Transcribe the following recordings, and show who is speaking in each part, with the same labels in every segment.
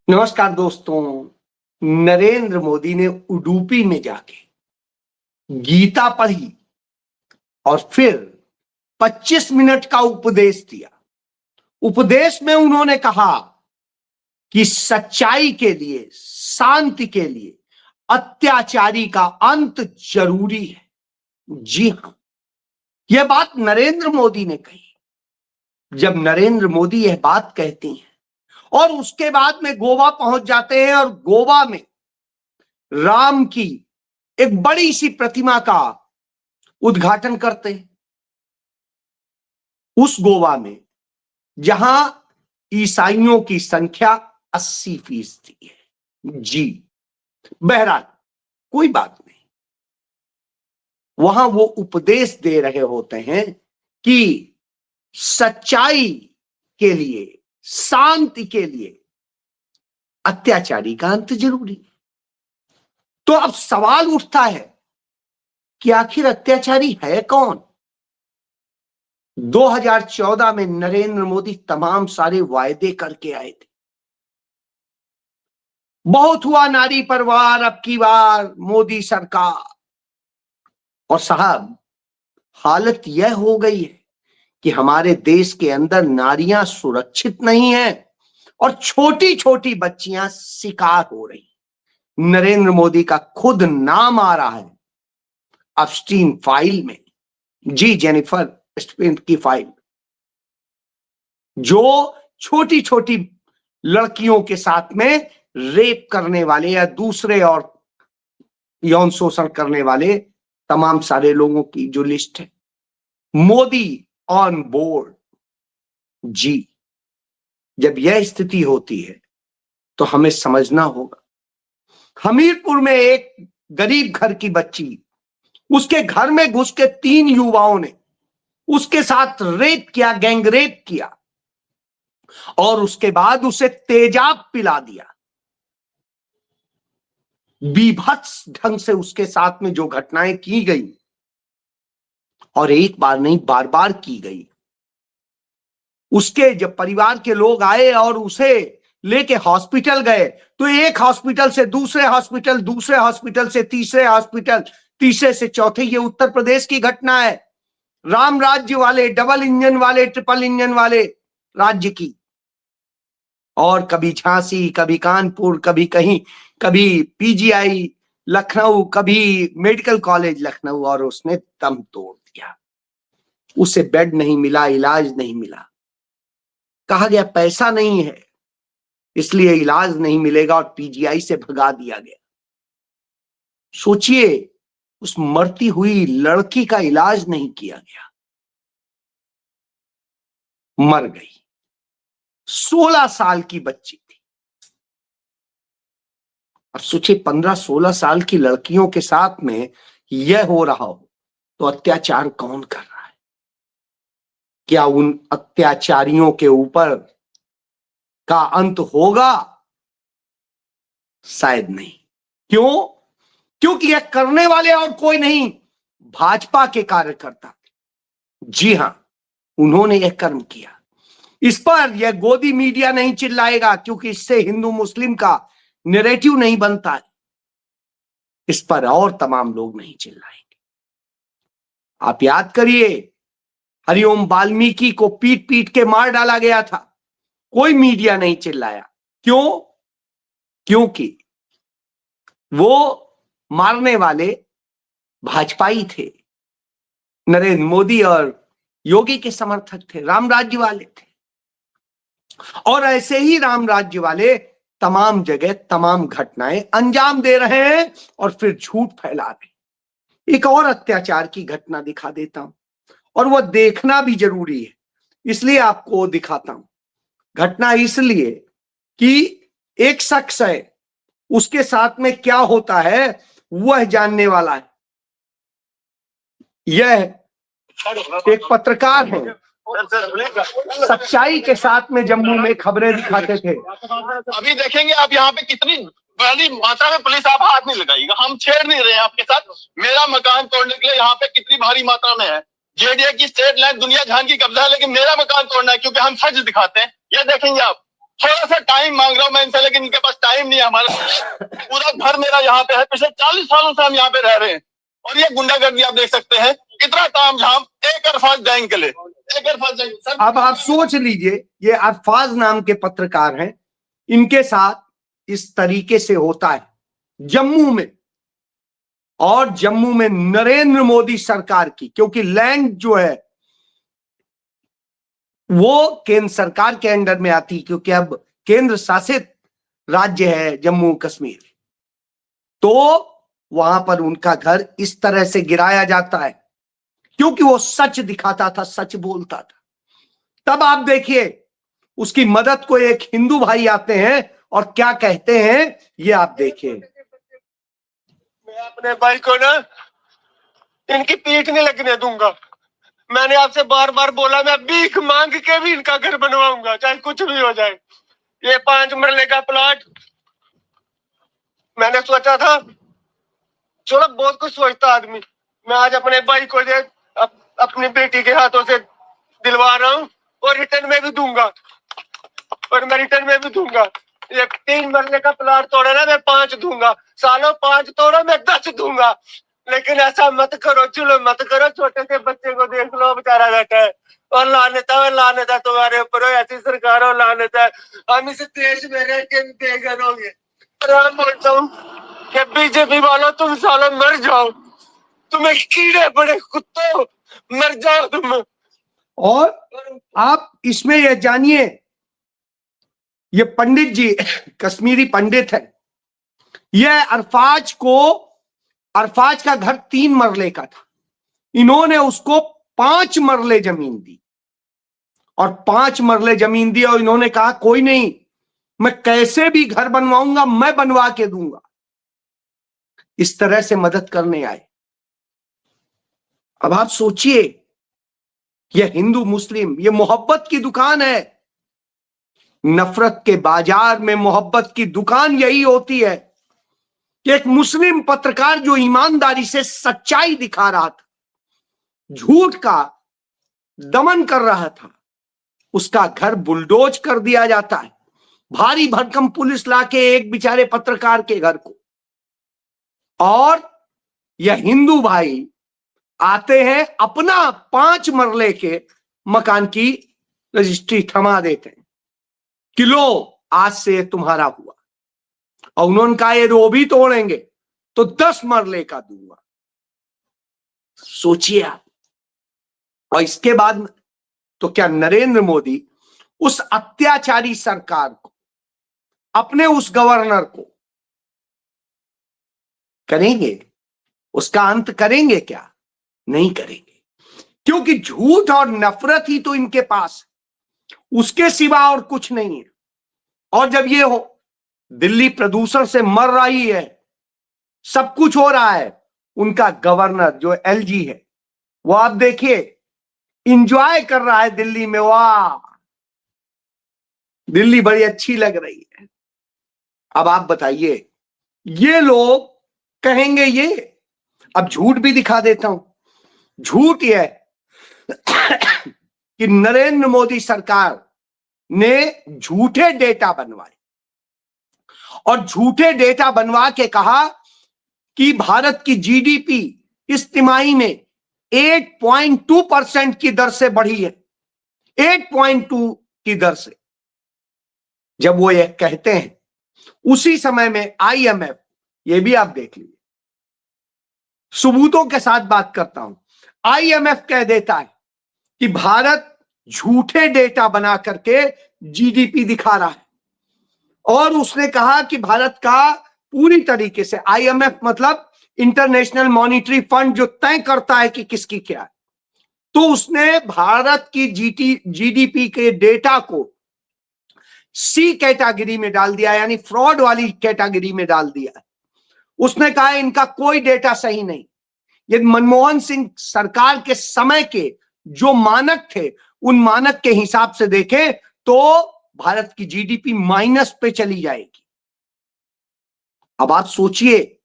Speaker 1: नमस्कार दोस्तों। नरेंद्र मोदी ने उडुपी में जाके गीता पढ़ी और फिर 25 मिनट का उपदेश दिया। उपदेश में उन्होंने कहा कि सच्चाई के लिए, शांति के लिए अत्याचारी का अंत जरूरी है। जी हां, यह बात नरेंद्र मोदी ने कही। जब नरेंद्र मोदी यह बात कहती हैं और उसके बाद में गोवा पहुंच जाते हैं और गोवा में राम की एक बड़ी सी प्रतिमा का उद्घाटन करते हैं। उस गोवा में जहां ईसाइयों की संख्या 80% है। जी, बहरहाल कोई बात नहीं। वहां वो उपदेश दे रहे होते हैं कि सच्चाई के लिए, शांति के लिए अत्याचारी का अंत जरूरी है। तो अब सवाल उठता है कि आखिर अत्याचारी है कौन? 2014 में नरेंद्र मोदी तमाम सारे वायदे करके आए थे। बहुत हुआ नारी पर वार, अब की बार मोदी सरकार। और साहब, हालत यह हो गई है कि हमारे देश के अंदर नारियां सुरक्षित नहीं है और छोटी छोटी बच्चियां शिकार हो रही। नरेंद्र मोदी का खुद नाम आ रहा है एप्स्टीन फाइल में। जी, जेनिफर एस्टीन की फाइल, जो छोटी छोटी लड़कियों के साथ में रेप करने वाले या दूसरे और यौन शोषण करने वाले तमाम सारे लोगों की जो लिस्ट है। Modi on board. जी, जब यह स्थिति होती है तो हमें समझना होगा। हमीरपुर में एक गरीब घर की बच्ची, उसके घर में घुस के 3 युवाओं ने उसके साथ रेप किया, गैंग रेप किया और उसके बाद उसे तेजाब पिला दिया। बीभत्स ढंग से उसके साथ में जो घटनाएं की गई, और एक बार नहीं बार बार की गई। उसके जब परिवार के लोग आए और उसे लेके हॉस्पिटल गए तो एक हॉस्पिटल से दूसरे हॉस्पिटल, दूसरे हॉस्पिटल से तीसरे हॉस्पिटल, तीसरे से चौथे। ये उत्तर प्रदेश की घटना है, राम राज्य वाले, डबल इंजन वाले, ट्रिपल इंजन वाले राज्य की। और कभी झांसी, कभी कानपुर, कभी कहीं, कभी पीजीआई लखनऊ, कभी मेडिकल कॉलेज लखनऊ, और उसने दम तोड़ दिया। उसे बेड नहीं मिला, इलाज नहीं मिला। कहा गया पैसा नहीं है इसलिए इलाज नहीं मिलेगा और पीजीआई से भगा दिया गया। सोचिए, उस मरती हुई लड़की का इलाज नहीं किया गया, मर गई। 16 साल की बच्ची थी। अब सोचिए, 15-16 साल की लड़कियों के साथ में यह हो रहा हो तो अत्याचार कौन कर रहा है? क्या उन अत्याचारियों के ऊपर का अंत होगा? शायद नहीं। क्यों? क्योंकि यह करने वाले और कोई नहीं, भाजपा के कार्यकर्ता थे। जी हां, उन्होंने यह कर्म किया। इस पर यह गोदी मीडिया नहीं चिल्लाएगा क्योंकि इससे हिंदू मुस्लिम का नैरेटिव नहीं बनता है। इस पर और तमाम लोग नहीं चिल्लाएंगे। आप याद करिए, हरिओम वाल्मीकि को पीट पीट के मार डाला गया था, कोई मीडिया नहीं चिल्लाया। क्यों? क्योंकि वो मारने वाले भाजपाई थे, नरेंद्र मोदी और योगी के समर्थक थे, राम राज्य वाले थे। और ऐसे ही राम राज्य वाले तमाम जगह तमाम घटनाएं अंजाम दे रहे हैं और फिर झूठ फैला रहे। एक और अत्याचार की घटना दिखा देता हूं, और वह देखना भी जरूरी है, इसलिए आपको दिखाता हूं। घटना इसलिए कि एक शख्स है, उसके साथ में क्या होता है वह जानने वाला है। यह एक पत्रकार है, सच्चाई के साथ में जम्मू में खबरें दिखाते थे।
Speaker 2: अभी देखेंगे आप यहाँ पे कितनी बड़ी मात्रा में पुलिस, आप हाथ नहीं लगाइएगा, हम छेड़ नहीं रहे हैं आपके साथ। मेरा मकान तोड़ने के लिए यहाँ पे कितनी भारी मात्रा में है। जेडीए की स्टेट लाइन दुनिया जहान की कब्जा है, लेकिन मेरा मकान तोड़ना है क्योंकि हम सच दिखाते हैं। ये देखेंगे आप, थोड़ा सा टाइम मांग रहा हूं मैं इनसे, लेकिन इनके पास टाइम नहीं है। हमारा पूरा घर मेरा यहाँ पे है, पिछले 40 सालों से हम यहाँ पे रह रहे हैं। और ये गुंडागर्दी आप देख सकते हैं, इतना काम झाम एक अरफाज गैंग के लिए, एक अरफाज गैंग। सर
Speaker 1: अब आप सोच लीजिए, ये अरफाज नाम के पत्रकार हैं, इनके साथ इस तरीके से होता है जम्मू में। और जम्मू में नरेंद्र मोदी सरकार की, क्योंकि लैंड जो है वो केंद्र सरकार के अंडर में आती, क्योंकि अब केंद्र शासित राज्य है जम्मू कश्मीर, तो वहां पर उनका घर इस तरह से गिराया जाता है क्योंकि वो सच दिखाता था, सच बोलता था। तब आप देखिए उसकी मदद को एक हिंदू भाई आते हैं और क्या कहते हैं, ये आप देखिए।
Speaker 3: मैं अपने भाई को ना इनकी पीठ नहीं लगने दूंगा। मैंने आपसे बार बार बोला, मैं भीख मांग के भी इनका घर बनवाऊंगा, चाहे कुछ भी हो जाए। ये 5 मरले का प्लॉट, मैंने सोचा था, चलो बहुत कुछ सोचता आदमी, मैं आज अपने भाई को अपनी बेटी के हाथों से दिलवा रहा हूँ और रिटर्न में भी दूंगा, और मैं रिटर्न में भी दूंगा। ये 3 मरले का प्लॉट तोड़ा ना, मैं 5 दूंगा। सालों 5 तोड़ा, मैं 10 दूंगा। लेकिन ऐसा मत करो, चलो मत करो। छोटे से बच्चे को देख लो, बेचारा बैठा है, और लानत है तुम्हारे ऊपर, ऐसी सरकार हो, लानत है। हम इस देश में रह के बेघर होंगे। मैं बोलता हूँ कि बीजेपी वालों, तुम सालों मर जाओ, तुम्हें कीड़े पड़े, कुत्तों मर जाओ तुम।
Speaker 1: और आप इसमें यह जानिए, ये पंडित जी कश्मीरी पंडित है, यह अरफाज का घर 3 मरले का था, इन्होंने उसको 5 मरले जमीन दी, और 5 मरले जमीन दी, और इन्होंने कहा कोई नहीं, मैं कैसे भी घर बनवाऊंगा, मैं बनवा के दूंगा। इस तरह से मदद करने आए। अब आप सोचिए, यह हिंदू मुस्लिम, यह मोहब्बत की दुकान है। नफरत के बाजार में मोहब्बत की दुकान यही होती है कि एक मुस्लिम पत्रकार जो ईमानदारी से सच्चाई दिखा रहा था, झूठ का दमन कर रहा था, उसका घर बुलडोज कर दिया जाता है। भारी भरकम पुलिस लाके एक बेचारे पत्रकार के घर को, और यह हिंदू भाई आते हैं, अपना 5 मरले के मकान की रजिस्ट्री थमा देते हैं कि लो आज से तुम्हारा हुआ। और उन्होंने कहा ये वो भी तोड़ेंगे तो 10 मरले का दूंगा। सोचिए आप। और इसके बाद तो क्या नरेंद्र मोदी उस अत्याचारी सरकार को, अपने उस गवर्नर को करेंगे, उसका अंत करेंगे क्या? नहीं करेंगे, क्योंकि झूठ और नफरत ही तो इनके पास है, उसके सिवा और कुछ नहीं है। और जब ये हो, दिल्ली प्रदूषण से मर रही है, सब कुछ हो रहा है, उनका गवर्नर जो एलजी है, वो आप देखिए इंजॉय कर रहा है दिल्ली में। वाह, दिल्ली बड़ी अच्छी लग रही है। अब आप बताइए, ये लोग कहेंगे ये, अब झूठ भी दिखा देता हूं। झूठ ये कि नरेंद्र मोदी सरकार ने झूठे डेटा बनवाए, और झूठे डेटा बनवा के कहा कि भारत की जीडीपी इस तिमाही में 8.2% की दर से बढ़ी है, 8.2 की दर से। जब वो ये कहते हैं, उसी समय में आईएमएफ, ये भी आप देख लीजिए, सबूतों के साथ बात करता हूं, आईएमएफ कह देता है कि भारत झूठे डेटा बना करके जीडीपी दिखा रहा है। और उसने कहा कि भारत का पूरी तरीके से, आईएमएफ मतलब इंटरनेशनल मॉनिटरी फंड, जो तय करता है कि किसकी क्या है, तो उसने भारत की जीडीपी के डेटा को सी कैटेगरी में डाल दिया, यानी फ्रॉड वाली कैटेगरी में डाल दिया। उसने कहा इनका कोई डेटा सही नहीं। ये मनमोहन सिंह सरकार के समय के जो मानक थे, उन मानक के हिसाब से देखें तो भारत की जीडीपी माइनस पे चली जाएगी। अब आप सोचिए,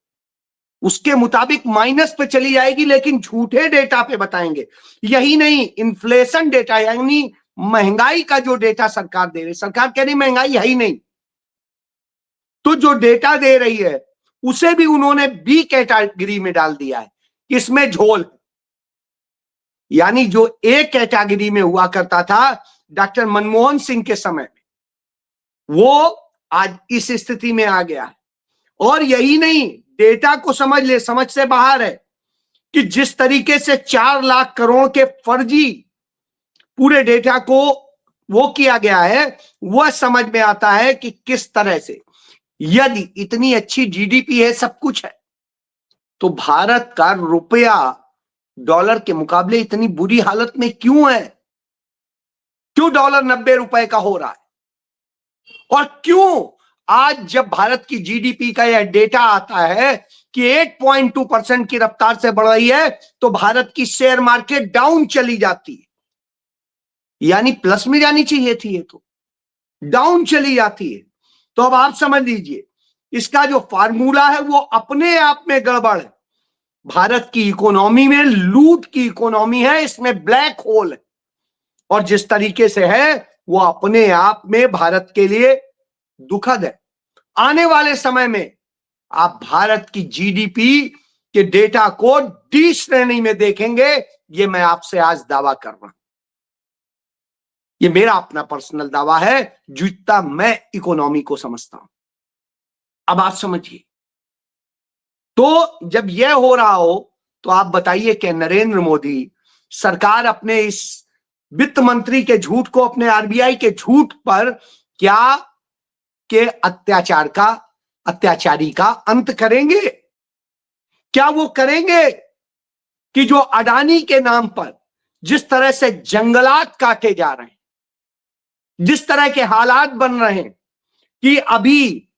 Speaker 1: उसके मुताबिक माइनस पे चली जाएगी, लेकिन झूठे डेटा पे बताएंगे। यही नहीं, इन्फ्लेशन डेटा यानी महंगाई का जो डेटा सरकार दे रही, सरकार कह रही महंगाई है ही नहीं, तो जो डेटा दे रही है उसे भी उन्होंने बी कैटेगरी में डाल दिया है, इसमें झोल। यानी जो ए कैटेगरी में हुआ करता था डॉक्टर मनमोहन सिंह के समय में, वो आज इस स्थिति में आ गया है। और यही नहीं, डेटा को समझ ले, समझ से बाहर है कि जिस तरीके से 4 लाख करोड़ के फर्जी पूरे डेटा को वो किया गया है, वह समझ में आता है कि किस तरह से, यदि इतनी अच्छी जीडीपी है, सब कुछ है, तो भारत का रुपया डॉलर के मुकाबले इतनी बुरी हालत में क्यों है? क्यों डॉलर 90 रुपए का हो रहा है? और क्यों आज जब भारत की जीडीपी का यह डेटा आता है कि 8.2% की रफ्तार से बढ़ रही है, तो भारत की शेयर मार्केट डाउन चली जाती है। यानी प्लस में जानी चाहिए थी, ये तो डाउन चली जाती है। तो अब आप समझ लीजिए, इसका जो फार्मूला है वो अपने आप में गड़बड़ है। भारत की इकोनॉमी में लूट की इकोनॉमी है, इसमें ब्लैक होल है, और जिस तरीके से है वो अपने आप में भारत के लिए दुखद है। आने वाले समय में आप भारत की जीडीपी के डेटा को डी श्रेणी में देखेंगे, ये मैं आपसे आज दावा कर रहा हूं। ये मेरा अपना पर्सनल दावा है, जितना मैं इकोनॉमी को समझता हूं। अब आप समझिए, तो जब यह हो रहा हो तो आप बताइए कि नरेंद्र मोदी सरकार अपने इस वित्त मंत्री के झूठ को, अपने आरबीआई के झूठ पर क्या के अत्याचारी का अंत करेंगे? क्या वो करेंगे कि जो अडानी के नाम पर जिस तरह से जंगलात काटे जा रहे हैं, जिस तरह के हालात बन रहे हैं, कि अभी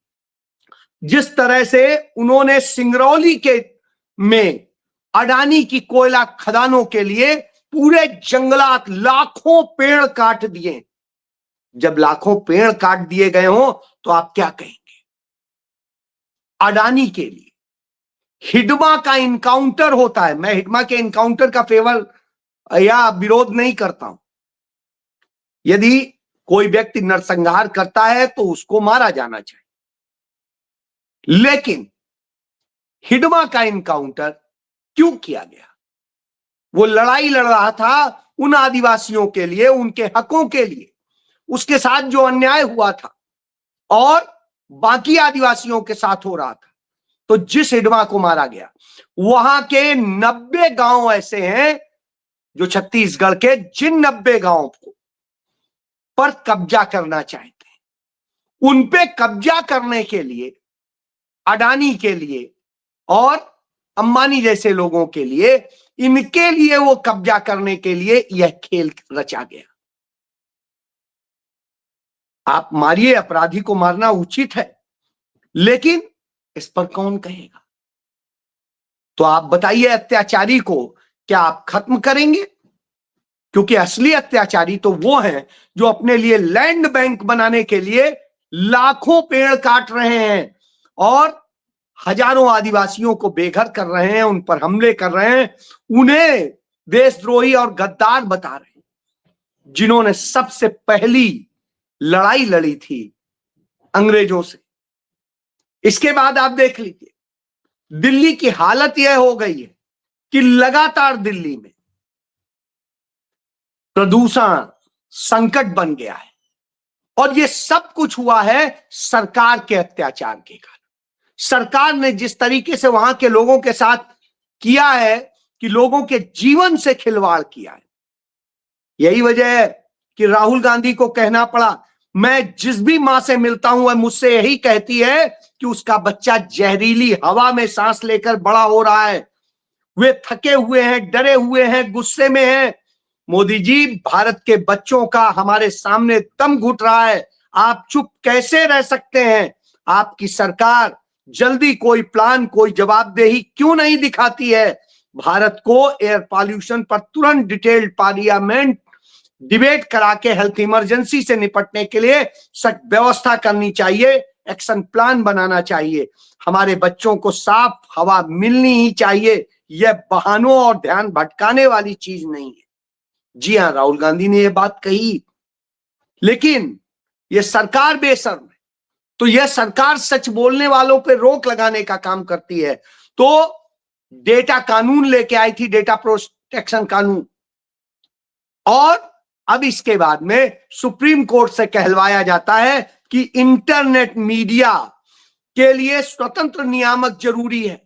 Speaker 1: जिस तरह से उन्होंने सिंगरौली के में अडानी की कोयला खदानों के लिए पूरे जंगलात, लाखों पेड़ काट दिए। जब लाखों पेड़ काट दिए गए हो तो आप क्या कहेंगे? अडानी के लिए हिडमा का इनकाउंटर होता है। मैं हिडमा के इनकाउंटर का फेवर या विरोध नहीं करता हूं। यदि कोई व्यक्ति नरसंहार करता है तो उसको मारा जाना चाहिए, लेकिन हिडमा का इनकाउंटर क्यों किया गया? वो लड़ाई लड़ रहा था उन आदिवासियों के लिए, उनके हकों के लिए, उसके साथ जो अन्याय हुआ था और बाकी आदिवासियों के साथ हो रहा था। तो जिस हिडमा को मारा गया, वहां के 90 गांव ऐसे हैं जो छत्तीसगढ़ के, जिन 90 गांवों को पर कब्जा करना चाहते हैं, उन पे कब्जा करने के लिए अडानी के लिए और अंबानी जैसे लोगों के लिए, इनके लिए वो कब्जा करने के लिए यह खेल रचा गया। आप मारिए, अपराधी को मारना उचित है, लेकिन इस पर कौन कहेगा? तो आप बताइए, अत्याचारी को क्या आप खत्म करेंगे? क्योंकि असली अत्याचारी तो वो हैं जो अपने लिए लैंड बैंक बनाने के लिए लाखों पेड़ काट रहे हैं और हजारों आदिवासियों को बेघर कर रहे हैं, उन पर हमले कर रहे हैं, उन्हें देशद्रोही और गद्दार बता रहे हैं, जिन्होंने सबसे पहली लड़ाई लड़ी थी अंग्रेजों से। इसके बाद आप देख लीजिए, दिल्ली की हालत यह हो गई है कि लगातार दिल्ली में प्रदूषण संकट बन गया है, और यह सब कुछ हुआ है सरकार के अत्याचार के कारण। सरकार ने जिस तरीके से वहां के लोगों के साथ किया है कि लोगों के जीवन से खिलवाड़ किया है। यही वजह है कि राहुल गांधी को कहना पड़ा, मैं जिस भी मां से मिलता हूं वह मुझसे यही कहती है कि उसका बच्चा जहरीली हवा में सांस लेकर बड़ा हो रहा है। वे थके हुए हैं, डरे हुए हैं, गुस्से में हैं। मोदी जी, भारत के बच्चों का हमारे सामने दम घुट रहा है, आप चुप कैसे रह सकते हैं? आपकी सरकार जल्दी कोई प्लान, कोई जवाबदेही क्यों नहीं दिखाती है? भारत को एयर पॉल्यूशन पर तुरंत डिटेल्ड पार्लियामेंट डिबेट करा के हेल्थ इमरजेंसी से निपटने के लिए सख्त व्यवस्था करनी चाहिए, एक्शन प्लान बनाना चाहिए। हमारे बच्चों को साफ हवा मिलनी ही चाहिए। यह बहानों और ध्यान भटकाने वाली चीज नहीं है। जी हां, राहुल गांधी ने यह बात कही, लेकिन यह सरकार बेशर्म है। तो यह सरकार सच बोलने वालों पे रोक लगाने का काम करती है। तो डेटा कानून लेके आई थी, डेटा प्रोटेक्शन कानून, और अब इसके बाद में सुप्रीम कोर्ट से कहलवाया जाता है कि इंटरनेट मीडिया के लिए स्वतंत्र नियामक जरूरी है।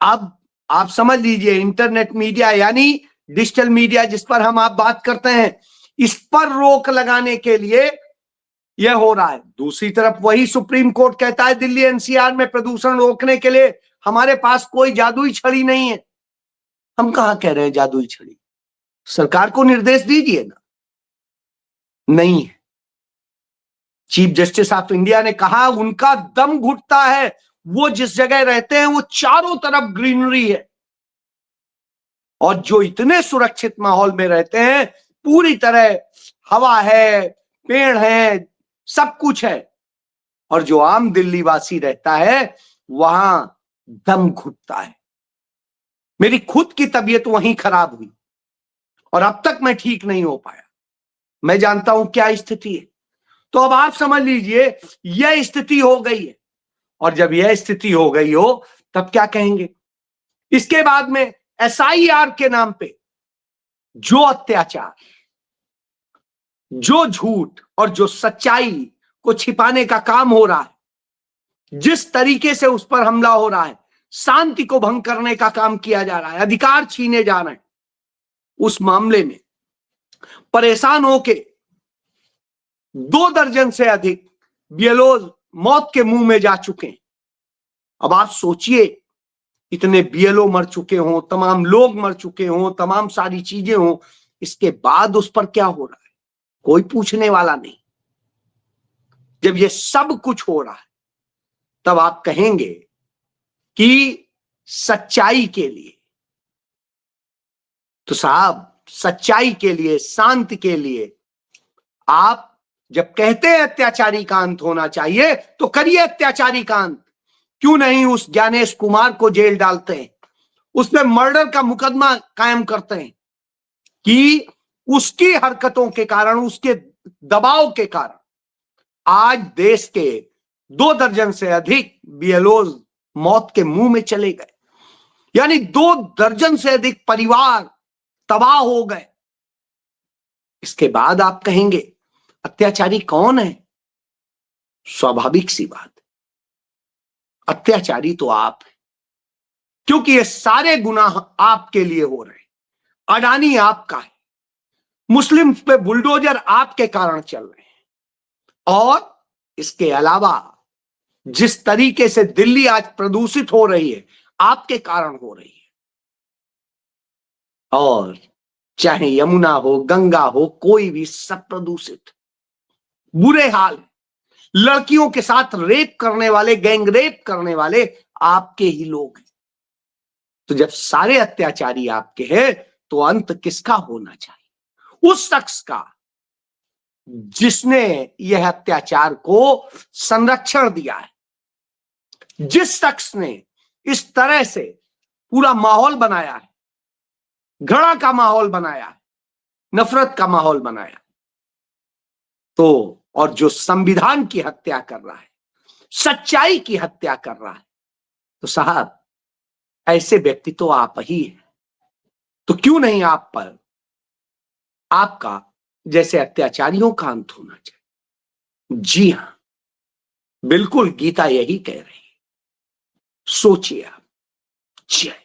Speaker 1: अब आप समझ लीजिए, इंटरनेट मीडिया यानी डिजिटल मीडिया जिस पर हम आप बात करते हैं, इस पर रोक लगाने के लिए यह हो रहा है। दूसरी तरफ वही सुप्रीम कोर्ट कहता है दिल्ली एनसीआर में प्रदूषण रोकने के लिए हमारे पास कोई जादुई छड़ी नहीं है। हम कहां कह रहे हैं जादुई छड़ी? सरकार को निर्देश दीजिए ना। नहीं है। चीफ जस्टिस ऑफ इंडिया ने कहा उनका दम घुटता है, वो जिस जगह रहते हैं वो चारों तरफ ग्रीनरी है, और जो इतने सुरक्षित माहौल में रहते हैं, पूरी तरह हवा है, पेड़ है, सब कुछ है, और जो आम दिल्ली वासी रहता है वहां दम घुटता है। मेरी खुद की तबीयत वहीं खराब हुई और अब तक मैं ठीक नहीं हो पाया। मैं जानता हूं क्या स्थिति है। तो अब आप समझ लीजिए यह स्थिति हो गई है, और जब यह स्थिति हो गई हो तब क्या कहेंगे? इसके बाद में एसआईआर के नाम पे जो अत्याचार, जो झूठ और जो सच्चाई को छिपाने का काम हो रहा है, जिस तरीके से उस पर हमला हो रहा है, शांति को भंग करने का काम किया जा रहा है, अधिकार छीने जा रहे हैं, उस मामले में परेशान होके 2 दर्जन से अधिक बीएलओ मौत के मुंह में जा चुके हैं। अब आप सोचिए, इतने बीएलओ मर चुके हों, तमाम लोग मर चुके हों, तमाम सारी चीजें हों, इसके बाद उस पर क्या हो रहा है? कोई पूछने वाला नहीं। जब ये सब कुछ हो रहा है तब आप कहेंगे कि सच्चाई के लिए, तो साहब सच्चाई के लिए, शांति के लिए आप जब कहते हैं अत्याचारी का अंत होना चाहिए तो करिए अत्याचारी का अंत। क्यों नहीं उस ज्ञानेश कुमार को जेल डालते हैं, उसमें मर्डर का मुकदमा कायम करते हैं कि उसकी हरकतों के कारण, उसके दबाव के कारण आज देश के 2 दर्जन से अधिक बीएलओ मौत के मुंह में चले गए, यानी 2 दर्जन से अधिक परिवार तबाह हो गए। इसके बाद आप कहेंगे अत्याचारी कौन है? स्वाभाविक सी बात, अत्याचारी तो आप हैं, क्योंकि ये सारे गुनाह आपके लिए हो रहे हैं। अडानी आपका है, मुस्लिम पे बुलडोजर आपके कारण चल रहे हैं, और इसके अलावा जिस तरीके से दिल्ली आज प्रदूषित हो रही है आपके कारण हो रही है। और चाहे यमुना हो, गंगा हो, कोई भी, सब प्रदूषित, बुरे हाल। लड़कियों के साथ रेप करने वाले, गैंग रेप करने वाले आपके ही लोग हैं। तो जब सारे अत्याचारी आपके हैं तो अंत किसका होना चाहिए? उस शख्स का जिसने यह अत्याचार को संरक्षण दिया है, जिस शख्स ने इस तरह से पूरा माहौल बनाया है, घृणा का माहौल बनाया है, नफरत का माहौल बनाया, तो और जो संविधान की हत्या कर रहा है, सच्चाई की हत्या कर रहा है, तो साहब ऐसे व्यक्ति तो आप ही हैं। तो क्यों नहीं आप पर, आपका जैसे अत्याचारियों का अंत होना चाहिए? जी हां, बिल्कुल गीता यही कह रही है। सोचिए आप। जय